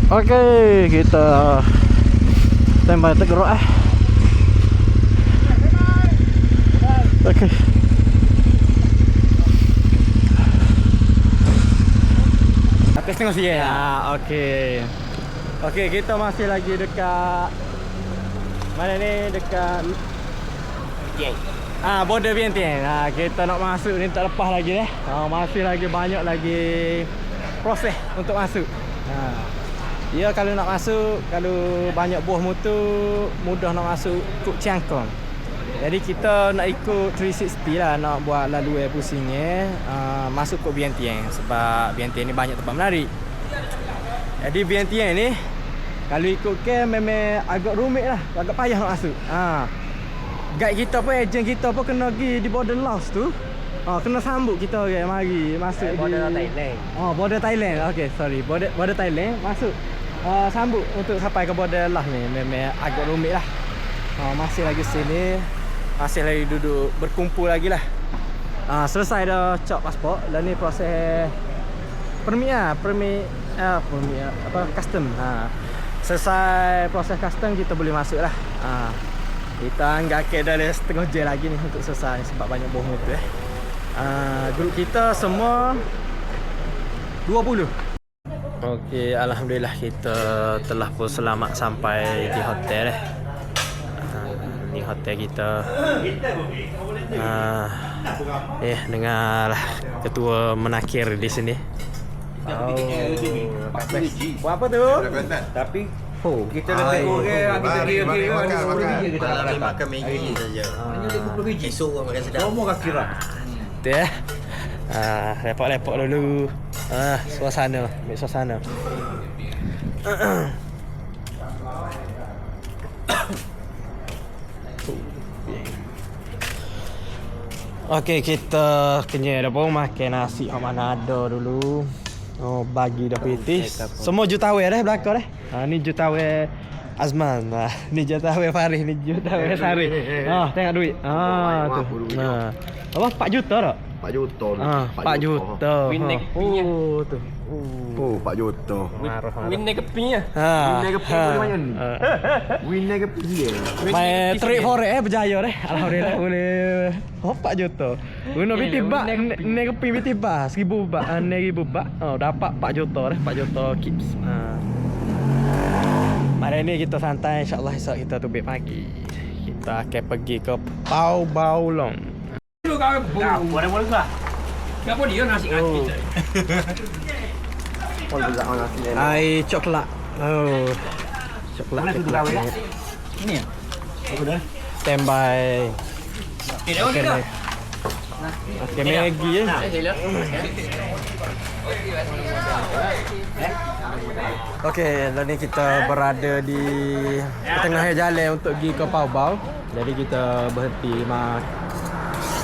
Okey, kita standby tergerak Okey. Atas tengok sikit. Okey. Okey, kita masih lagi dekat mana ni, dekat Vientiane. Border Vientiane. Kita nak masuk ni tak lepas lagi masih lagi banyak lagi proses untuk masuk. Ya, kalau nak masuk, kalau banyak buah motor, mudah nak masuk Kuk Chiang Khong. Jadi kita nak ikut 360 lah, nak buat laluan pusingnya masuk Kuk Vientiane. Sebab Vientiane ni banyak tempat menarik. Jadi Vientiane ni kalau ikut camp memang agak rumit lah, agak payah nak masuk. Guide kita pun, ejen kita pun kena pergi di border Laos tu. Kena sambut kita orang mari masuk border di Thailand. Border Thailand. Okey, sorry. Border Thailand masuk. Sambut untuk sampai ke border Laos ni memang agak rumit lah. Masih lagi sini, masih lagi duduk berkumpul lagi lah. Selesai dah cop pasport dan ni proses permit custom. Selesai proses custom kita boleh masuk lah. Kita anggap dalam setengah jam lagi ni untuk selesai sebab banyak buah motor grup kita semua 20. Okey, alhamdulillah kita telah pun selamat sampai di hotel ni hotel kita. Dengar ketua menakir di sini. Apa tu? Tapi kita lebih kurang kita kira kita nak makan Maggi saja. Hanya 20 biji. Esok orang makan sedap. Semua kaki kira. Tu lepok-lepok dulu. Suasana, ambil suasana. Okey, kita kenyang dah pun makan nasi hok mana ada dulu. Bagi dah pitis. Semua jutawan dah belakang dah. Ni jutawan Azman. Ni jutawan Faris, ni jutawan Sarif. Tengok duit. Tu. Apa 4 juta tak? 4 juta. 4 juta. Tu. 4 juta. Winner kepinya. Winner ke pergi mana ni? Winner ke pergi. Main trade forex berjaya dah. Alhamdulillah boleh 4 juta. Guna biti bak, ni kepi biti bak 1000 bak, 1000 bak. Dapat 4 juta dah, 4 juta kips. Hari ni kita santai, insya-Allah esok kita tubik pagi. Kita akan pergi ke Pau Bao Long. Boleh ke? Kenapa dia nasi kaki tu? Ai coklat. Coklat. Ini ya? Standby. Okey. Okey, Maggi je. Okey, dan ni kita berada di tengah jalan untuk pergi ke Pau Bao. Jadi kita berhenti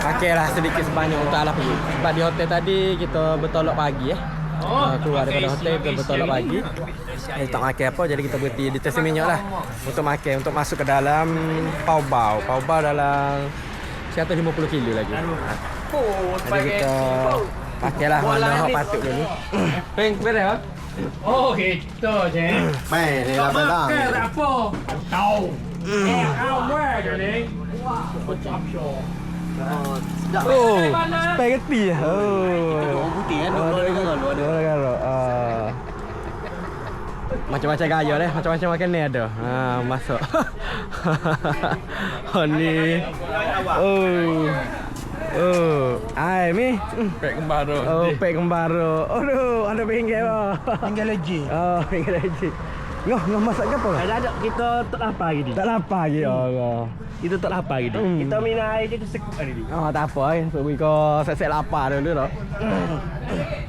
makanlah sedikit sebanyak untuk alas pergi. Sebab di hotel tadi kita bertolak pagi keluar daripada hotel kita bertolak pagi. Tak makan apa, jadi kita berhenti di stesen minyak lah untuk makan, untuk masuk ke dalam Pau Bao. Pau Bao dalam 150 kilo lagi. Jadi kita pakailah mana hak patut dulu. Peng beres. Gitu je. Main ni lah belang. Tak apa. Tahu. Awak je ni. Spaghetti. Putih kan. Dua Macam-macam gaya deh, macam-macam makan ni ada. Masuk. Ni. Ai mi. Pek kembara. Pek kembara. Aduh, ada pinggir apa? Tinggal lagi. Pinggir lagi. Ngoh masak ke apa? Ada kita tak lapar lagi. Tak lapar lagi. Allah. Kita tak lapar lagi. Kita minum air kita sekut lagi. Tak apa sebab kau set lapar dulu dah.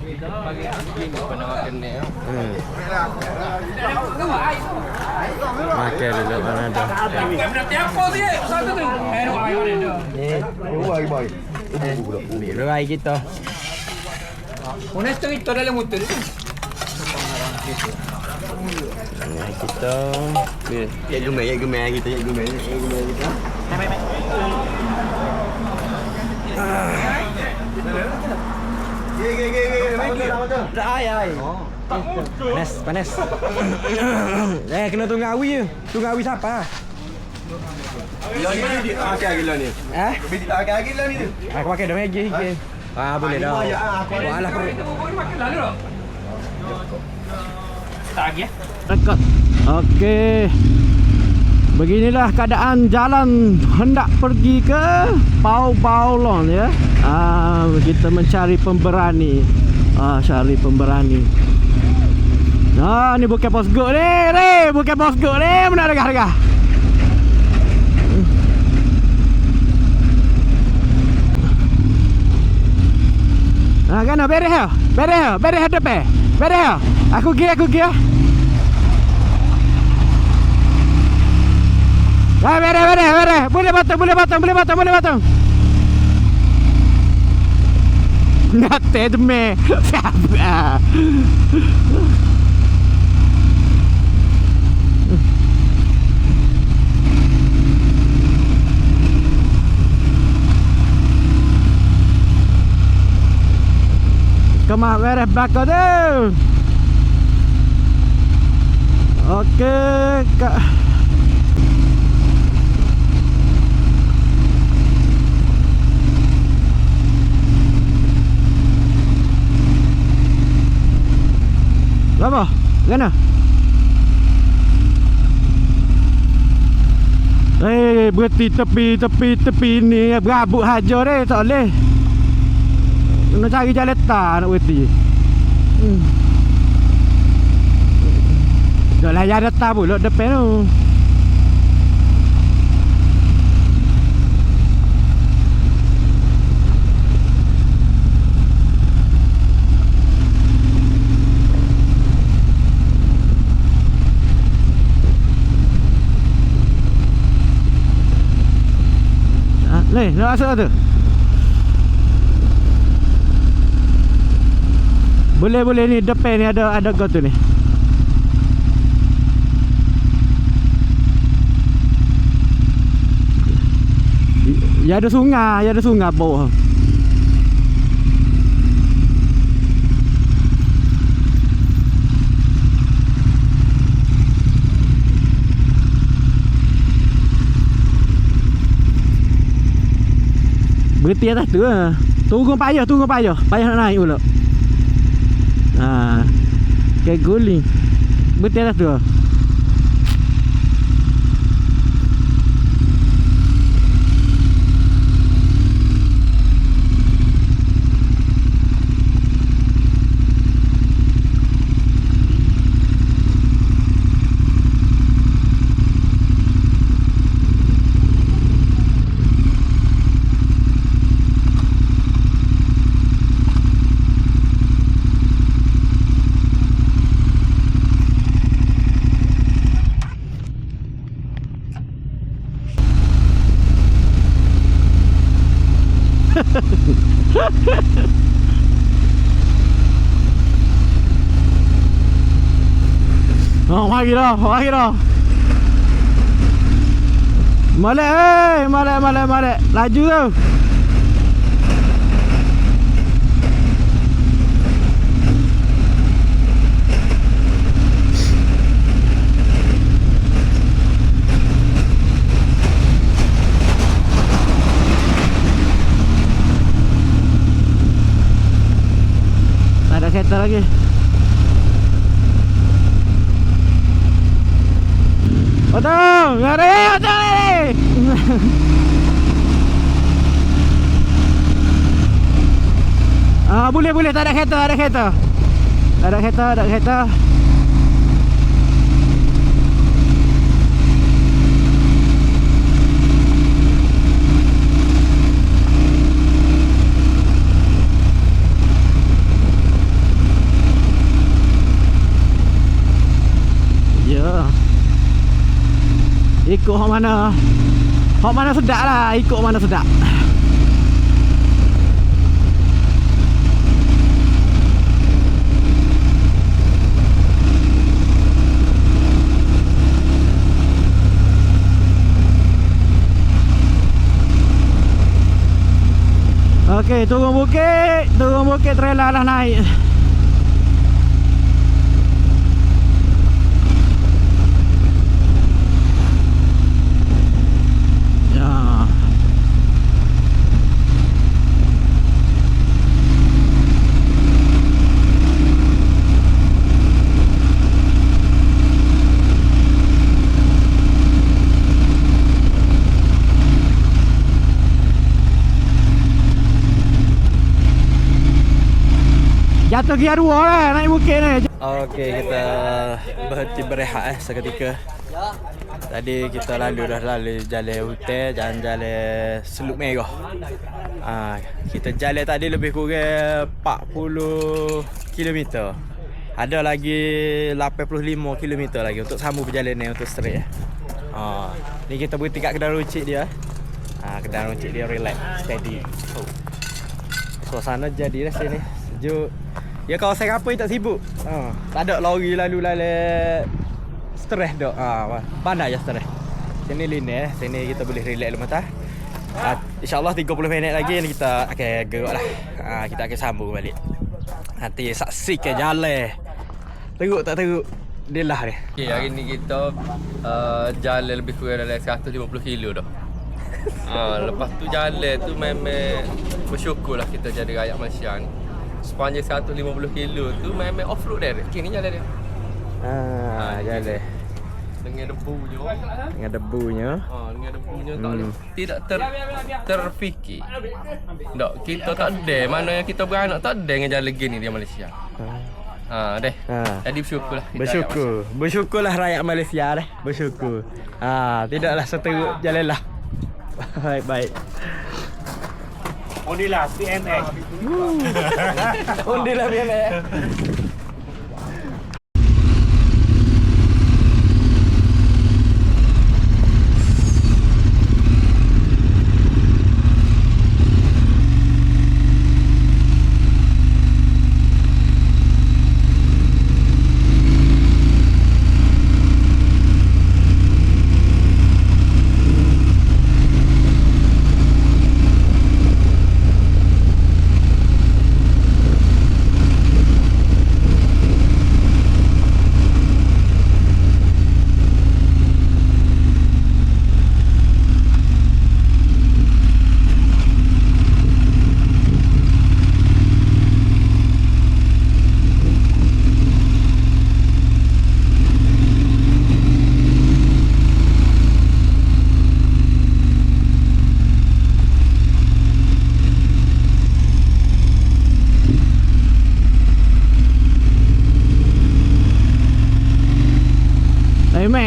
Kita bagi asing pernah makan ni. Makan dulu mana ada. Berarti apa dia? Satu tu. Air ada. Lagi baik. Biru air kita. Mana cerita dalam motor ni? Kita Ya gemai kita. dah air. Panas, panas. Kena tunggu awi je. Tunggu awi siapa? Gila ni dia pakai gila ni. Bibi tak pakai gila ni tu. Aku pakai dah Maggi sikit. Boleh dah. Walah perut. Makan lalu tak? Tak lagi ya? Rekod. Okey. Beginilah keadaan jalan hendak pergi ke Paulon ya. Kita mencari pemberani. Cari pemberani. Ni bukan Bosgo ni. Bukan Bosgo ni. Mana harga-harga? Kan beres ya? Beres depan. Beres ya? Aku pergi. Beres. Boleh batang. Ngate deme. Siapa? Kemah beres belakang tu. Okey, Kak. Apa? Mana? Berhenti tepi ni berabuk hajar dia tak boleh. Nak cari jalan tak nak berhenti. Dah layan datang pula depan tu. Ni, nak masuk tu? Boleh ni depan ni ada got tu ni. Ya ada sungai bawah. Berhenti atas tu lah. Tunggu payah. Payah nak naik pula. Kayak guling. Berhenti atas tu lah. Mari dah. Malek. Laju tu. Tak ada kereta lagi. Otong, otong ni. Boleh, tak ada kereta. Ada kereta. Ya. Ikut hok mana sedap lah. Ikut mana sedap. Okey, turun bukit trailer lah naik. Jatuh gear 2 lah naik bukit ni. Okey, kita berhenti berehat seketika. Tadi kita lalu jalan hutan dan jalan Seluk Merah. Kita jalan tadi lebih kurang 40 km. Ada lagi 85 km lagi untuk sambung perjalanan untuk straight. Ni kita berhenti kat kedai runcit dia. Kedai runcit dia relax, steady. Suasana jadilah sini sejuk. Ya kawasan kampung tak sibuk. Tak ada lori lalu stres dak. Pandai je stres. Sini linear, sini kita boleh relax lepas tu. InsyaAllah 30 minit lagi ni kita akan gerak lah. Kita akan sambung balik. Nanti saksikan jalan. Teruk tak teruk? Dia lah ni. Okay, hari ni kita jalan lebih kurang dalam 150 kilo dah. Lepas tu jalan tu memang bersyukur lah kita jadi rakyat Malaysia ni. Sepanjang 150 kilo tu memang off-road dia. Kini jalan dia. Jalan. Dengan debunya. Dengan debunya. Dengan debunya tak boleh. Tidak terfikir. Tak, kita tak ada. Mana yang kita beranak tak ada dengan jalan gini di Malaysia. Jadi bersyukur lah. Bersyukurlah rakyat Malaysia deh. Bersyukur. Tidaklah seteruk jalan lah. Baik. Ondilah PNX. Ondilah PNX.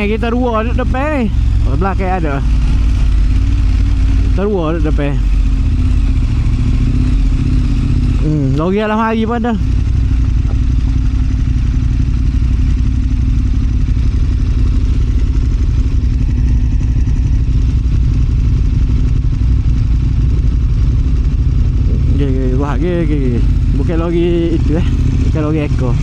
Kita dua di depan ni. Belakang ada. Kita dua di depan. Lori alam hari pun ada. Okay. Bukan lori itu bukan lori ekor.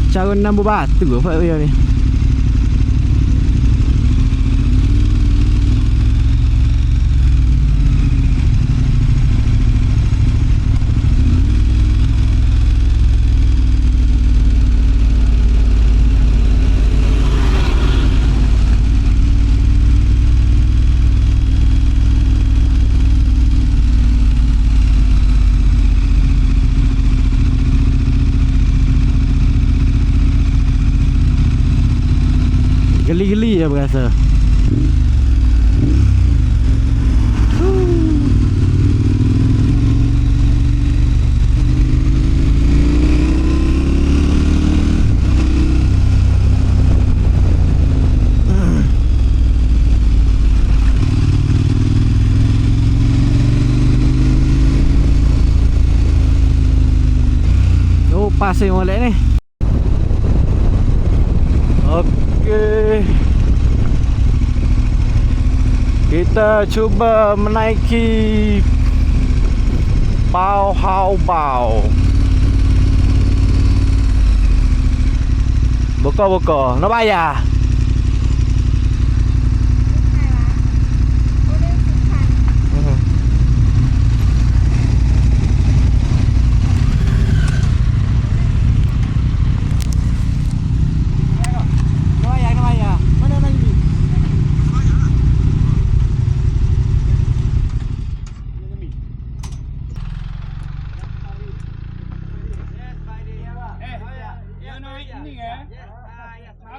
Cara nambah batu ke Pak Ria ni? Geli-geli ya berasa. Oh, pasir molek ni. Okey. Kita cuba menaiki Bao Hao Bao. Buka. Nak bayar?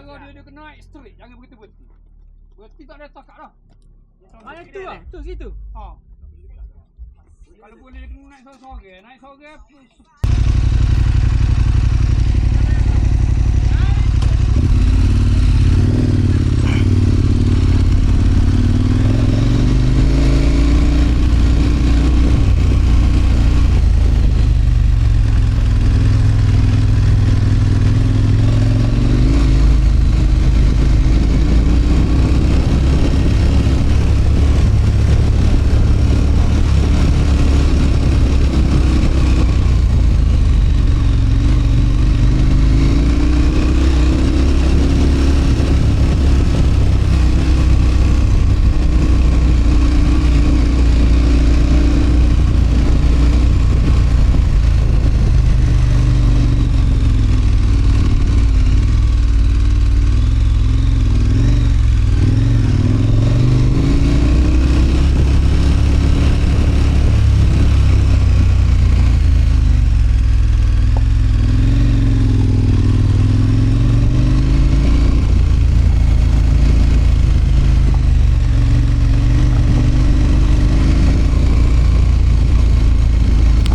Kalau dia kena Tapi tak ada takak dah. Ada tu lah. Tu situ. Ha. Kalau boleh kena naik sorang-sorang. Naik sorang.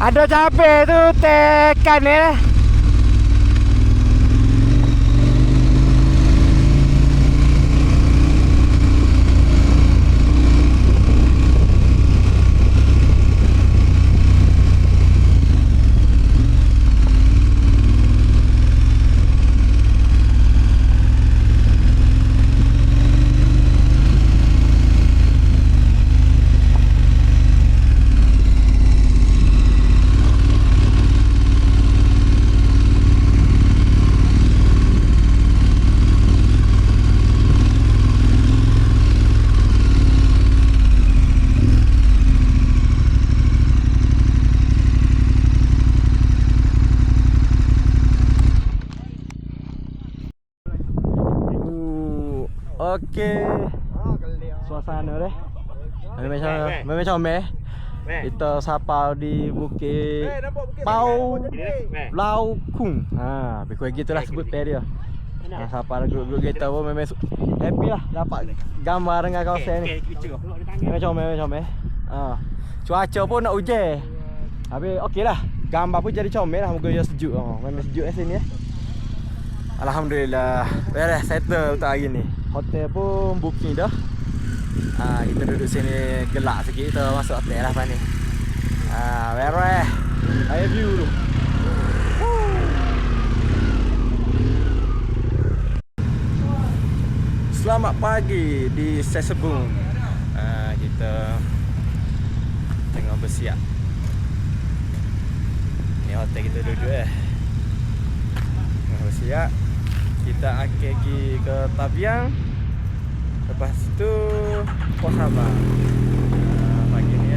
Ada cabai tu tekan ni lah. Okey. Suasana dia. Memang comel. Kita sapa di Bukit Pau Lau Kung. Ha, lebih kurang gitulah sebut dia. Sapa grup-grup kita pun memang happy lah dapat gambar dengan kawasan ni. Memang comel. Ha. Cuaca pun nak hujan. Habis okeylah. Gambar pun jadi comel lah, muka dia sejuk. Memang sejuk kat sini. Alhamdulillah. Beres settle untuk hari ni. Hotel pun booking dah. Kita duduk sini gelap sikit, kita masuk hotel lah lepas ni. Beres. Air view tu. Selamat pagi di Sesebung. Kita tengah bersiap. Ni hotel kita duduk tengah bersiap. Kita akan pergi ke Tabiang. Lepas tu Pos Sabah. Pagi ni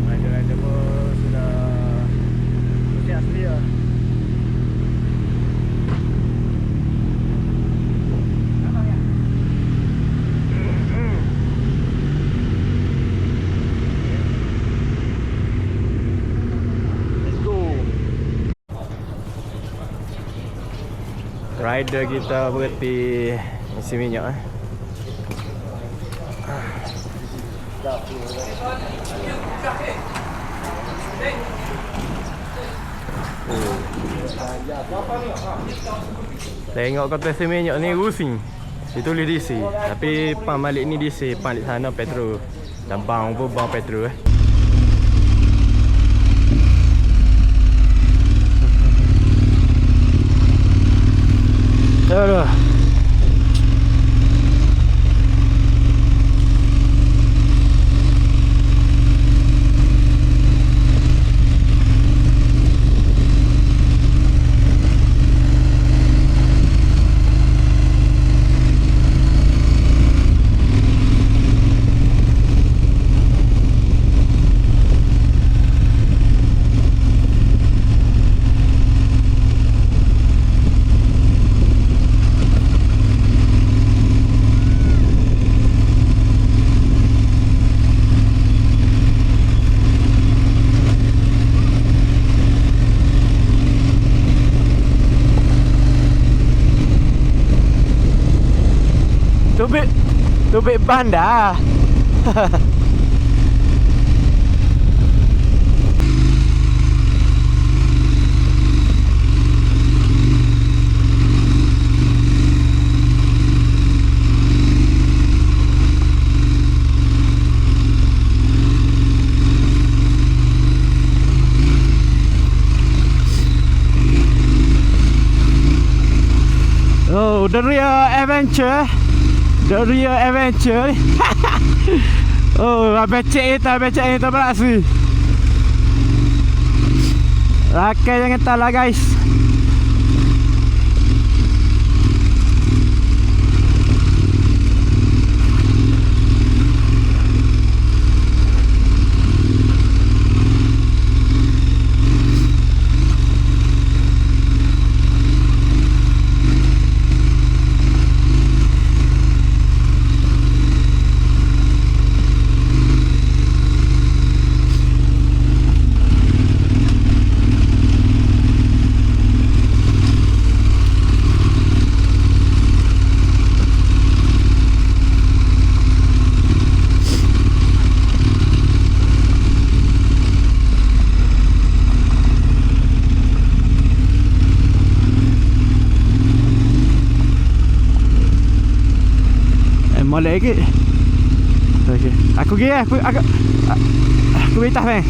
rider-rider pun sudah bersiap sedia. Rider kita berhenti isi minyak Tengok kotak isi minyak ni rusing. Ditulis DC. Tapi pam balik ni DC, pam di sana petrol. Dan bang pun bang petrol Aduh. Tubik ban dah. Oh, the real adventure. The real adventure. Oh, becek itu berhasil. Rakai jangan tahu lah guys. Molek lagi. Okey. Aku pergi aku betah bang.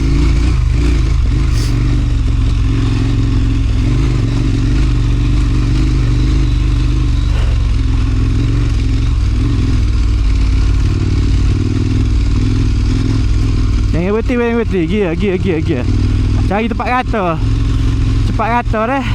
Jangan berhenti. Gia. Cari tempat rata. Cepat rata dah.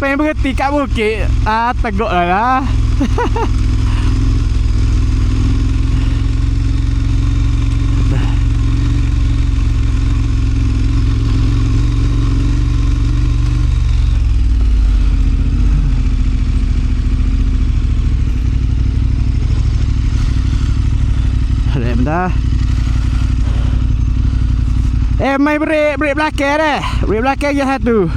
Pengen berhenti kat bukit. Teguk lah. Rem dah. Main break belakang dah. Break belakang je satu.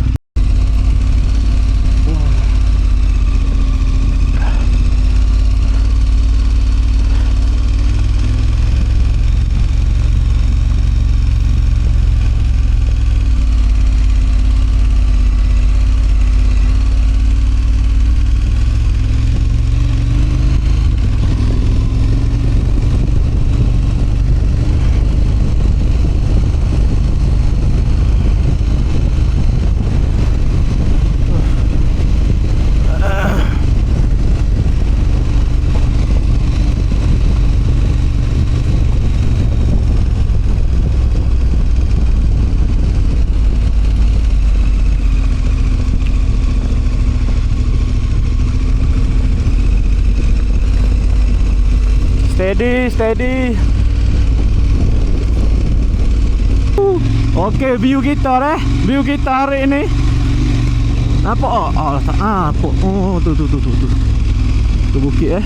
Steady. Okey, view kita dah. View kita hari ini. Apa? Apa? Oh, tu. Tu bukit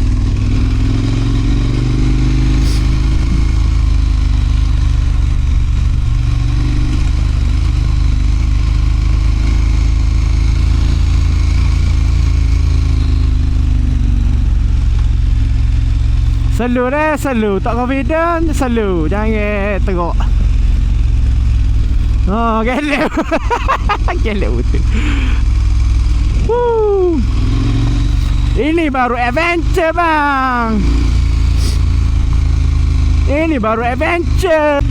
Selalu tak confident, selalu jangan teruk. Oh, gelap. Gelap betul. Ini baru adventure bang. Ini baru adventure.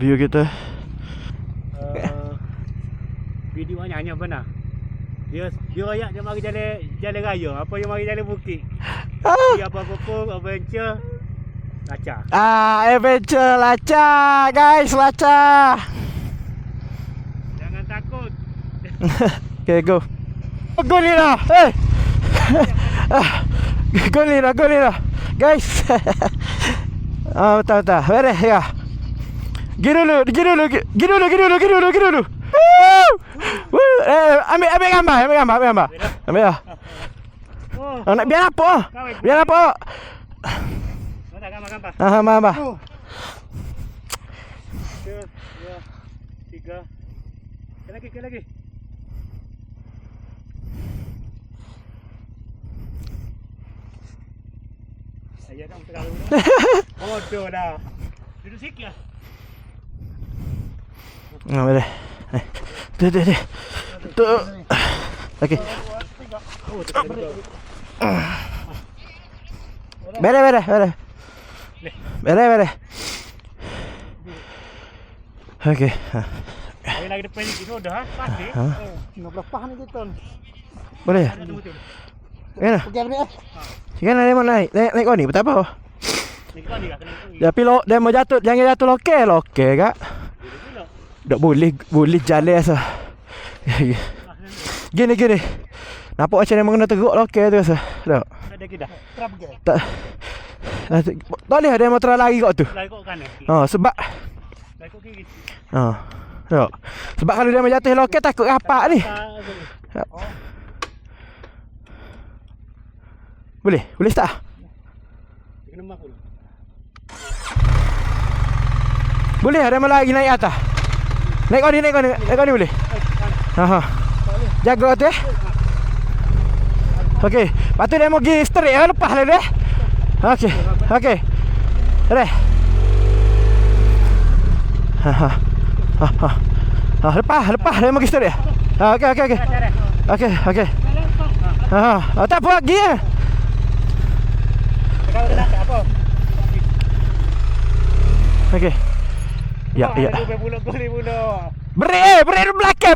view kita. Video hanya benar. Dia royak dia mari jalan raya, apa yang mari jalan bukit. Dia apa-apa pun adventure lacak. Adventure lacak, guys, lacak. Jangan takut. Okay, go. Go Lina. Hey. Go Lina. Guys. Betul. Beres ya. Gi dulu. Ambil gambar. Ambil ya. Nak biar apa? Mana gambar? Gambar. 1, 2, 3. Sekali lagi. Saya dah terlalu. Bodoh dah. Duduk sikit lah. Boleh. Tu. Okey. Beres. Okey. Saya lagi depan ni sudah pasti. Nak lepas ni kita. Boleh. Kan? Kan ada mana naik kau ni betapa? Naik kau ni kah kena. Tapi dia mau jatuh, jangan jatuh lokal kak. Tak boleh jalan asal. Gini. Nampak macam dia mengena teruk lokal tu asal. Tak. Ada kita. Terap ke? Tak. Tak boleh ada yang mau terlari kat tu. Lari kat kanan. Sebab Lari kat kiri. Tak. Sebab kalau dia mau jatuh lokal takut rapat ni. Boleh start. Kena mak dulu. Boleh ada yang lagi naik atas. Naik kau ni boleh. Jaga tu Okey, lepas tu dia mau pergi straight lepas lah dia. Okey. Dah. Lepas dia mau pergi straight. Okey. Tak apa lagi ya. Kau kena apa? Okey. Ya. Bulat boleh bulat. Break belakang.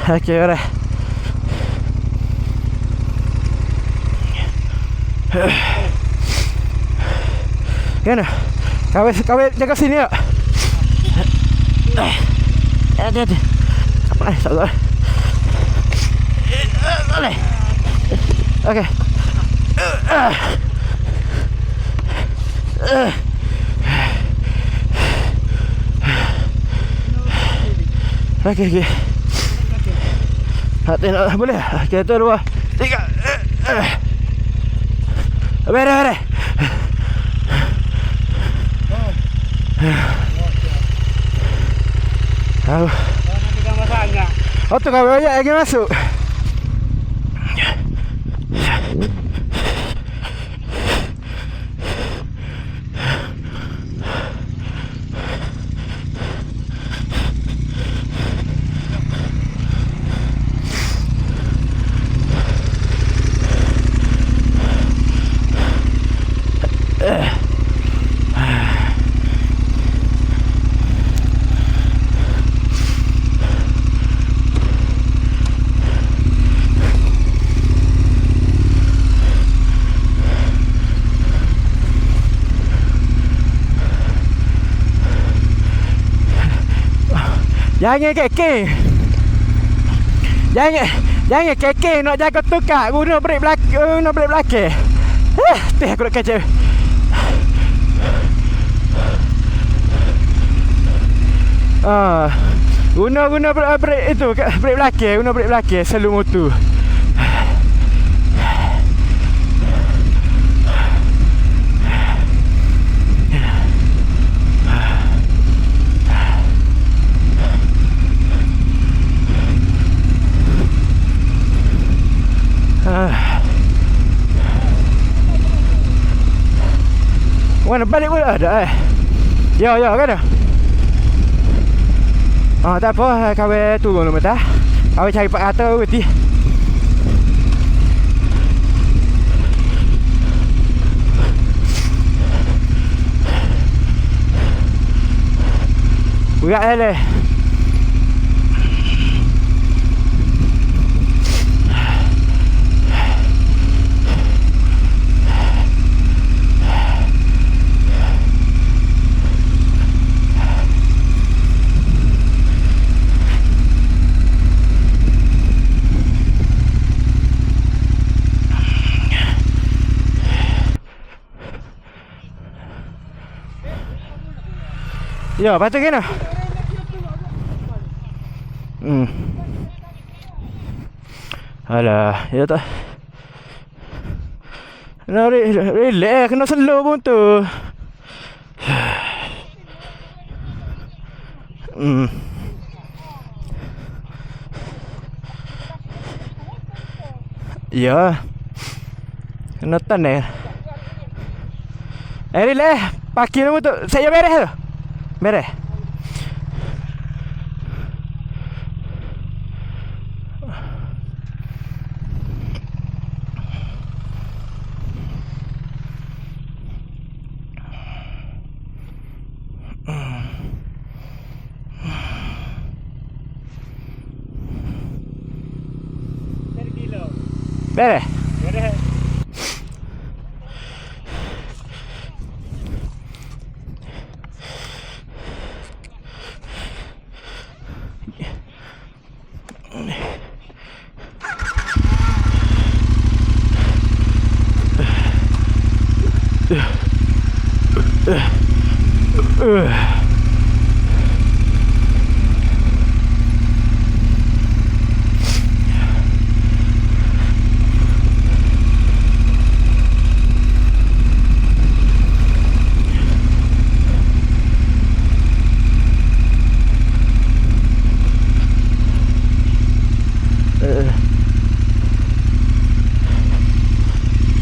Okey, alright. Kan? Kau jaga sini ya. Hati. Apa ni? Tak boleh. Boleh. Okey. Okey. Hati nak boleh? Okey, 1, 2, 3. Beres. Nanti kan masanya. Tu kau banyak lagi masuk. Jangan kekek. Jangan kekek nak jaga tukar. Guna brek belakang. Teh aku nak kacau. Guna brek itu, brek belakang selalu motor. Mana balik pun ada Ya kan dah. Tak apa, kawin turun dulu dah. Kawin cari 400 berarti. Berat jalan. Ya, patut kena. Alah, ya tak. Kena relax, kena slow pun tu. Ya. Kena tan relax. Pakai nama tu. Saya beres tu. Beres. Beres. Beres.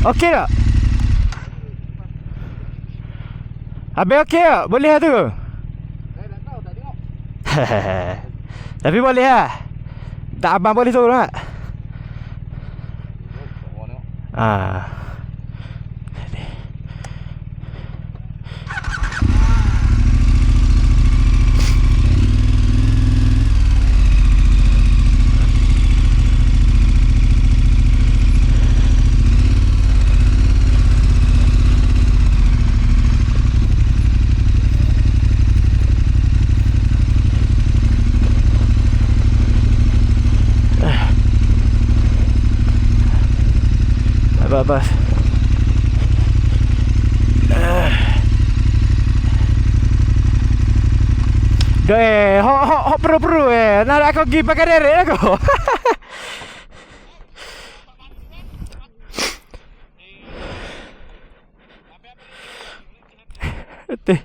Okey tak? Habis okey tak? Boleh lah tu? Saya tak tahu, tak tengok. Tapi boleh lah. Tak abang boleh turun tak? Ah. Abas. Dah hok perlu nak aku pergi pakai derek aku. Betul.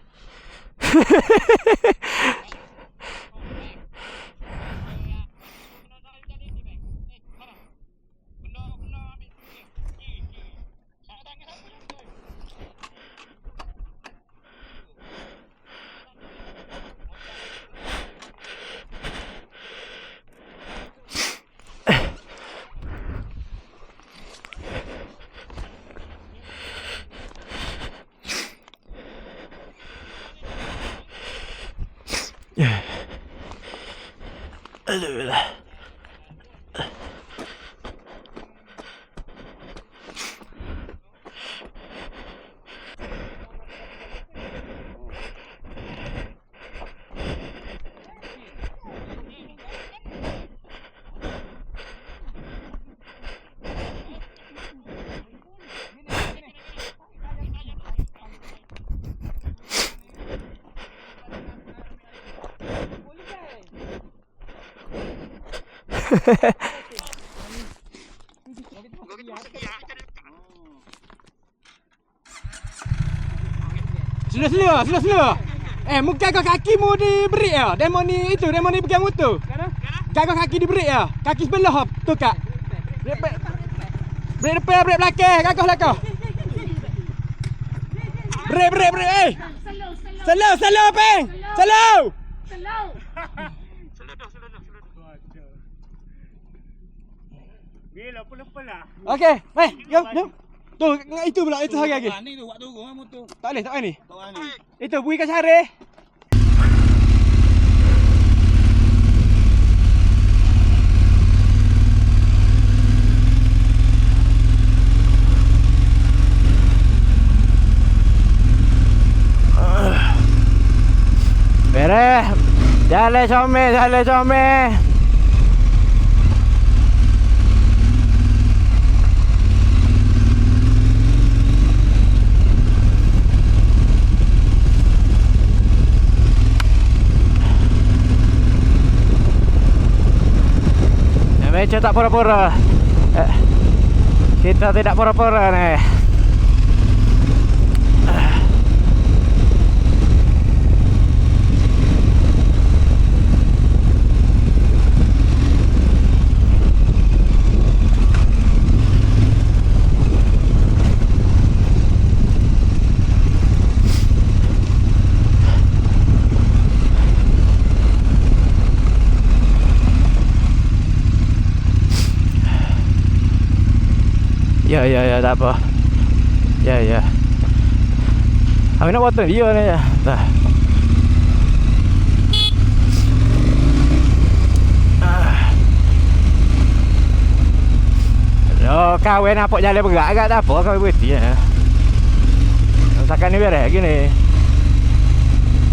Aduh. Slow. Muka kau kaki mu diberi ya. Demo ni pegang motor. Kau kaki diberi ya. Kaki sebelah tu kak. Brek depan, brek belakang. Kau. Brek. Slow, peng. Slow. Bila pula lah. Okey, jom. Tu, itu pula, itu hari lagi. Ni tu buat turun motor. Tak boleh ni. Tak boleh ni. Itu bui kat sare. Beres. Jalan comel. Macam tak pura-pura. Kita tidak pura-pura ni. Ya, tak apa. Ya. Aku nak potong dia ni je. Dah. Oh, kawan nampak jalan berat agak tak apa, kawan berhenti ya. Setakat ni beres gini.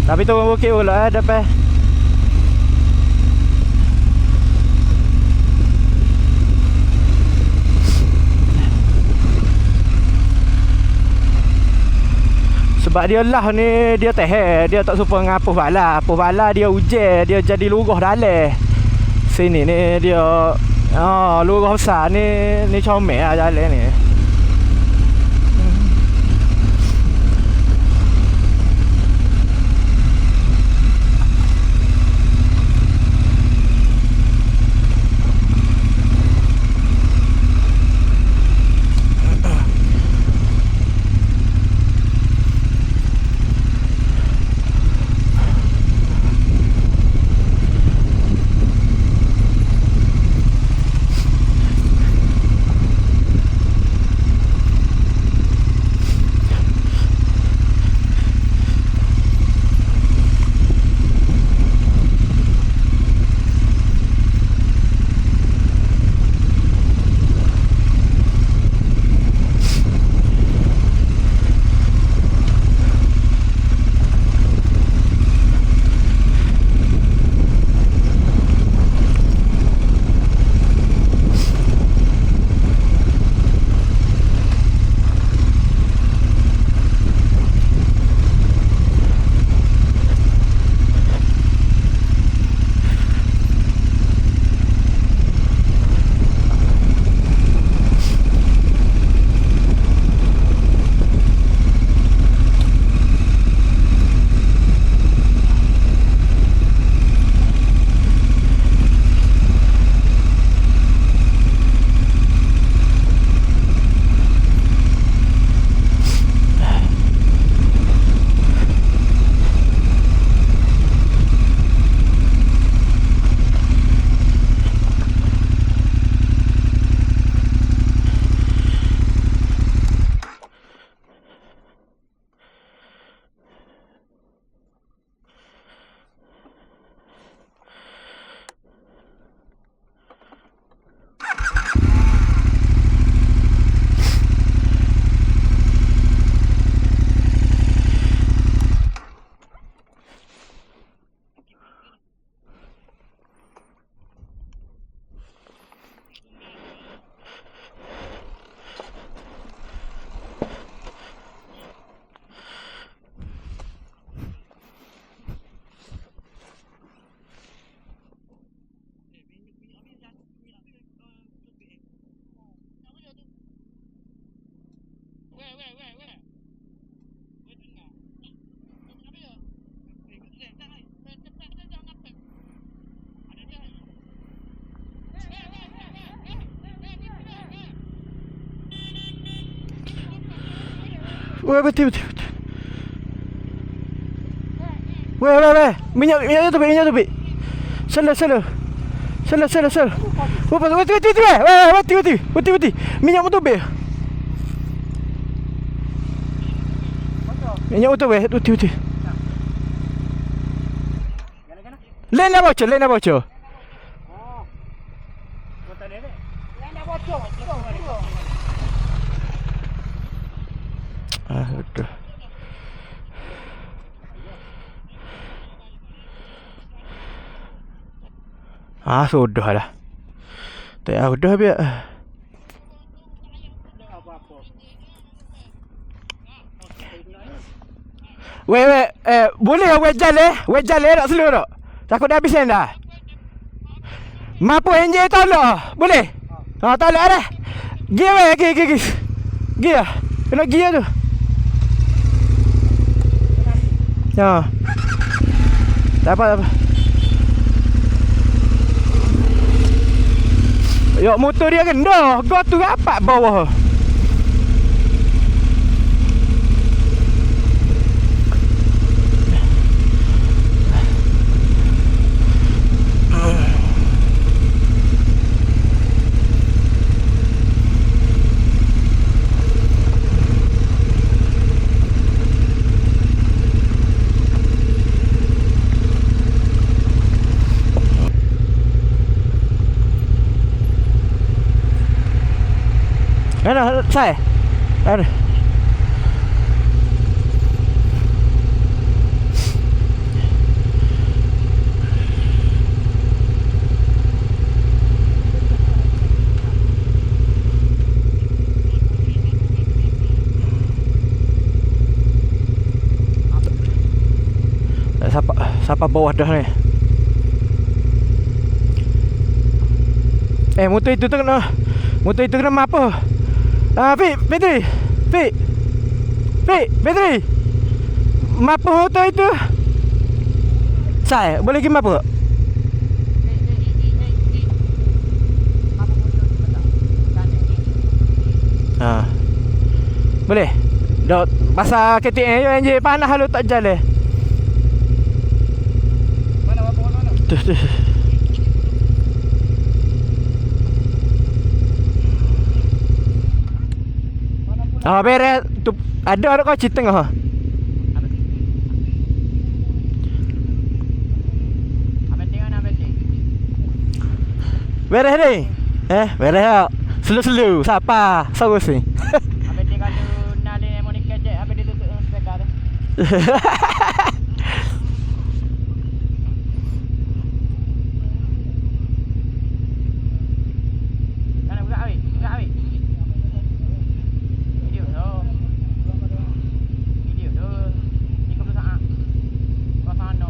Tapi turun bukit pula depan. Sebab dia lah ni, dia dia tak suka dengan Apuh Bala dia hujan, dia jadi lurah dalam. Sini ni dia lurah besar ni comel lah jalan ni. Weh, betul. Weh. Minyak tu, Salah. Betul. Minyak motor be. Minyak motor be, betul. Lain nak bocor. Oh. Kau tak ada ni? Lain nak bocor. Betul. Sudah lah. Tak payah sudah biar. Apa-apa. Weh, boleh weh jalan tak slow tak? Takut dah habis dah. Mampu enjin tolak. Boleh? Tolak dah. Gear weh, gear. Gear. Kena gear tu. Ya. Tak apa. Yok motor dia rendah. Gua tu rapat bawah. Ada saya. Ada. Siapa bawah dah ni? Motor itu kena apa? Petri. Mapa motor itu. Saya boleh pergi mapa? Boleh. Dah pasal KTM je anjing panas lu tak jalan. Mana mapa mana? Tu. Beres tu ada kau cerita tengah. Beres ni. Beres tak? Slow. Siapa? Sabar sini. Abang dia kalau nak le Monica je, abang dia tutup speaker tu. Kana buka awi. Video tu 30 saat. Kau sana.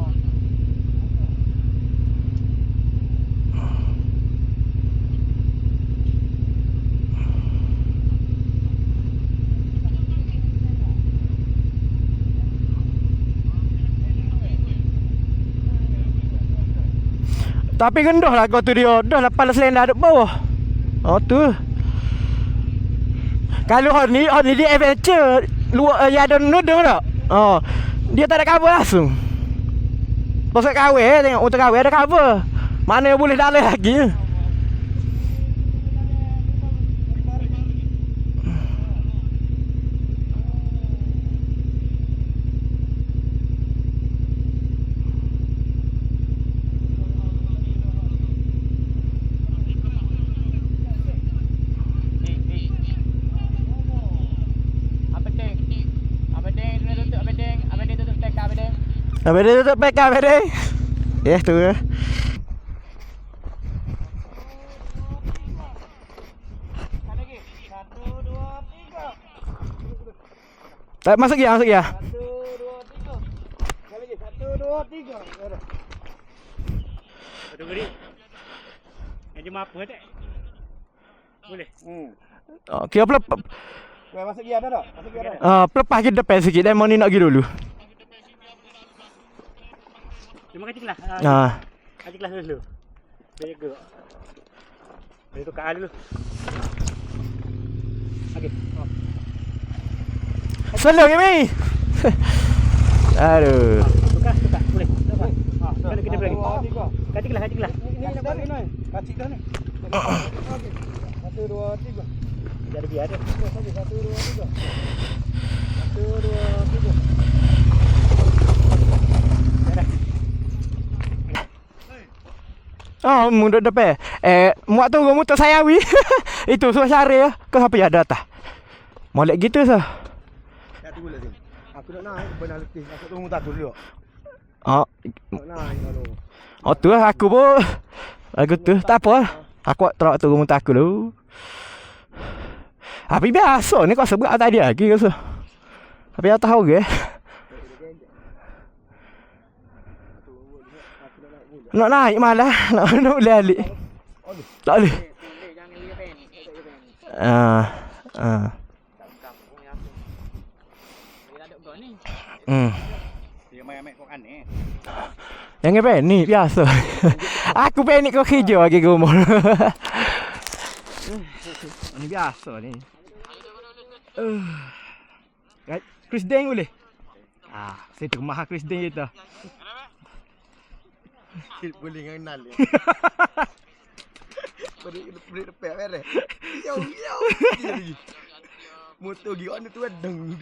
Tapi rendah lah kau tu dia. Dah lah pala selendar duduk bawah. Tu. Kalau ni dia adventure luar yang ada noda tak? Dia tak ada cover langsung. Pasal kawin tengok motor kawin ada cover. Mana yang boleh dalih lagi. Abang dia tutup pack abang dia. Yes tu ke. Tak masuk ya. 1 2 3. Sekali lagi 1 2 3. Tunggu ni. Yang apa tak? Boleh. Okey apa? Masuk gear dah tak? Masuk gear dah. Pelepah ke depan sikit dan mau ni nak pergi dulu. Cuma kacik lah. Kacik lah dulu. Saya ke. Saya tukar hal dulu. Okey. Slow ke mi? Aduh. Tukar. Boleh. Dapat. Kalau kita lagi. Kacik lah. Ni nak balik ni. Kacik dah ni. Okey. 1 2 3. Jadi biar dia. 1 2 3. 1 2 3. Mudah depan. Muat tu motor saya wi. Itu suruh cari ya. Kau siapa yang ada atas? Molek gitu sah. Tak tunggu lagi. Aku nak naik benar letih. Aku tunggu tak dulu. Nak naik lalu. Tu lah aku pun Lagu tu tak apa lah. Aku terok tu muntah aku dulu. Tapi biasa ni kau sebut tadi lagi rasa. Tapi aku tahu ke? Nak naik malah, nak boleh alik. Tak boleh. Dia main ambil Quran ni. Jangan panik biasa. Aku panik kau kerja lagi ke rumah. Ni biasa ni. Right, Chris Deng boleh? Saya termah Chris Deng kita. Boleh kenal dia. Beri repek beres. Yo. Motor gi on tu deng.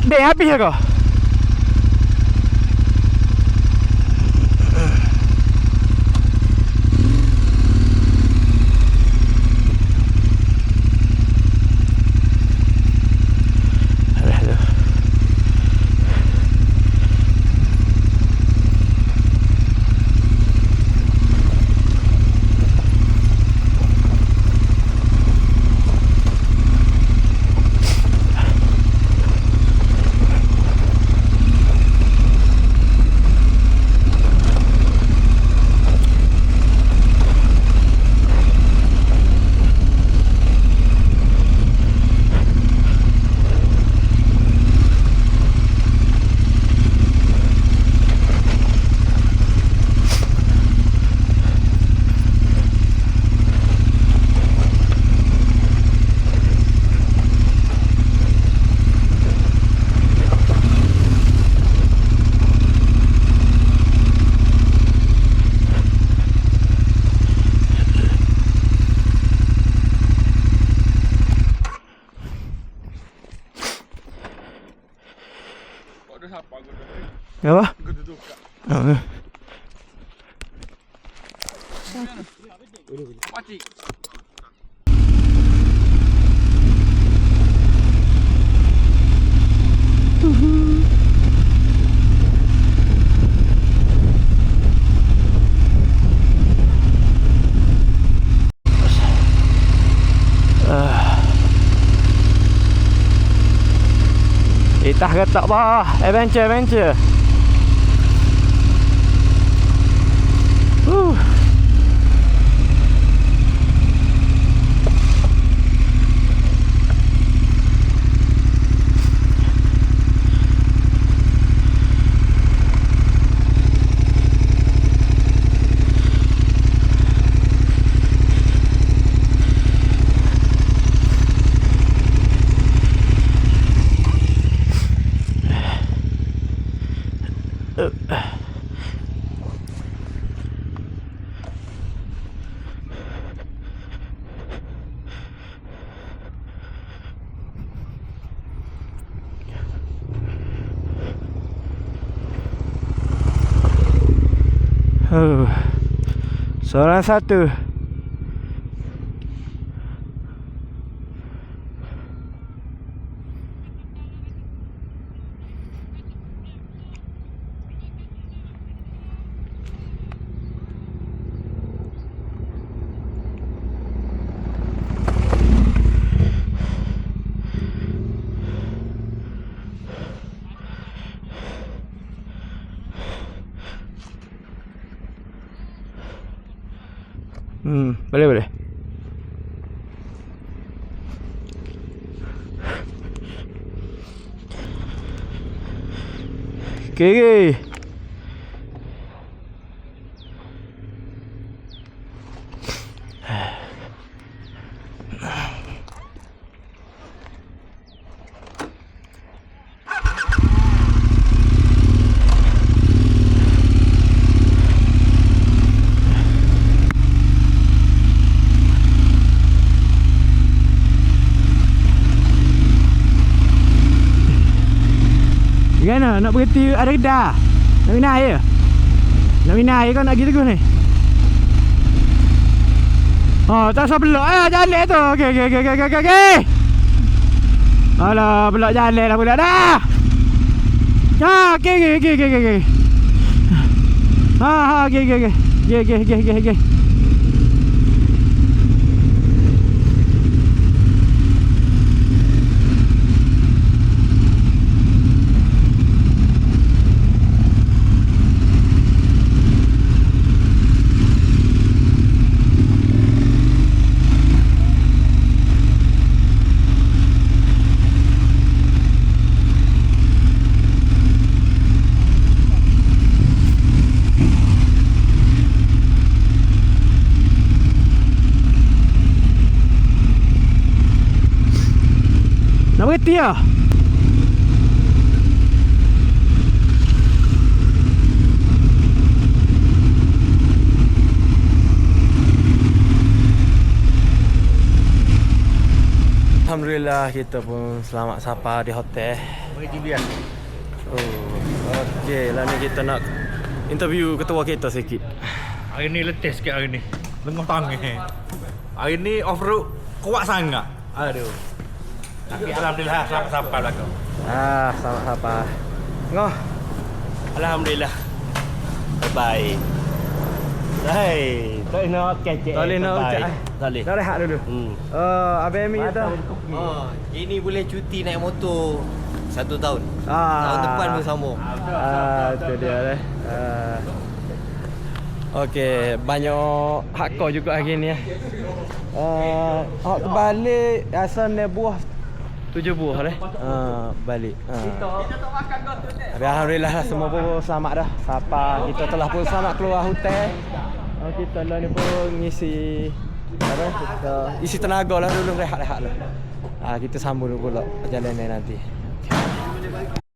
Deng habis ke? Apa? Pakcik. Itah ketak bah, adventure. Seorang satu. Boleh. Okay. Gimana? Nak berhenti ada kedah? Nak minum air? Nak minum air kau nak pergi teguh ni? Oh, tak usah belok jalan tu. Okey. Alah, belok jalan dah pula dah. Ha, okey. Ha, okey. Nak berhenti lah. Alhamdulillah kita pun selamat sampai di hotel. Bagi dia. Okey, lah ni kita nak interview ketua kita sikit. Hari ni letih sikit hari ni. Lengah tangan. Hari ni off-road kuat sangat. Aduh. Tapi alhamdulillah sampai belakang. Selamat sampai. Ngoh. Alhamdulillah. Bye. Hai, tak nak kecek. Tak boleh nak ucap. Tak boleh. Dah rehat dulu. Abang Ami kata. Ini boleh cuti naik motor 1 tahun. Tahun depan pun sama. Itu dia deh. Okey, banyak hardcore juga hari ni. Hak terbalik asal ni buah 7 buah dah. Balik. Tapi alhamdulillah lah, semua pun selamat dah. Siapa kita telah pun selamat keluar hotel. Kita lah ni pun ngisi kita isi tenaga lah dulu, rehat-rehat lah. Kita sambung dulu pula perjalanan nanti.